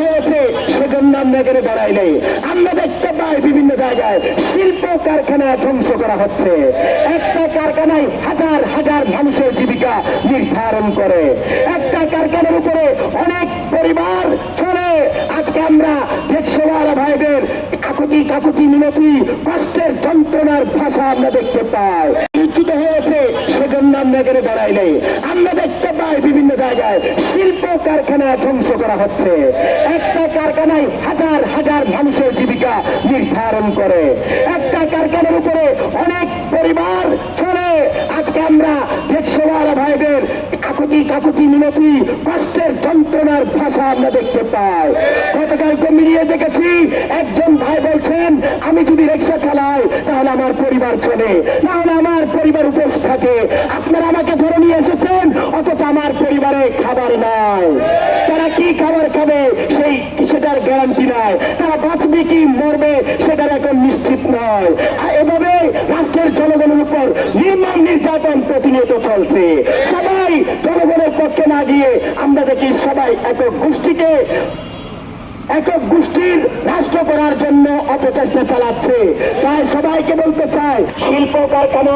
হয়েছে সেজন্য আমরা এখানে দাঁড়াই নেই। আমরা দেখতে পাই বিভিন্ন জায়গায় শিল্প কারখানা ধ্বংস করা হচ্ছে। একটা কারখানায় হাজার হাজার মানুষের জীবিকা নির্ধারণ করে। একটা কারখানার উপরে অনেক পরিবার চলে। আজকে আমরা রিকশাওয়ালা ভাইদের কাকুতি কাকুতি মিনতি কষ্টের যন্ত্রণার ভাষা আমরা দেখতে পাই। শিক্ষিত হয়েছে সেজন্য আমরা এখানে দাঁড়াই নেই। আমরা দেখতে পাই বিভিন্ন জায়গায় শিল্প কারখানা ধ্বংস করা হচ্ছে। একটা কারখানায় হাজার হাজার মানুষের জীবিকা নির্ধারণ করে। একটা কারখানার উপরে অনেক পরিবার চলে। আজকে আমরা রিকশাওয়ালা ভাইদের কাকুতি কাকুতি মিনতি কষ্টের যন্ত্রণার ভাষা আমরা দেখতে পাই। গতকালকে মিলিয়ে দেখেছি একজন ভাই বলছেন, আমি যদি রিকশা চালাই তাহলে আমার পরিবার চলে, না হলে আমার পরিবার উপোস থাকে। আপনারা আমাকে ধরে নিয়ে এসেছেন, অথচ আমার পরিবারে খাবার নাই। তারা কি খাবার খাবে সেই সেটার গ্যারান্টি নাই। তারা বাঁচবে কি মরবে সেটার এখন নিশ্চিত নয়। আর এভাবে রাষ্ট্রের জনগণের উপর নির্মম নির্যাতন প্রতিনিয়ত চলছে। সবাই জনগণের পক্ষে না গিয়ে আমরা দেখি সবাই একক গোষ্ঠীর রাষ্ট্র করার জন্য অপচেষ্টা চালাচ্ছে। তাই সবাইকে বলতে চাই, শিল্প কারখানা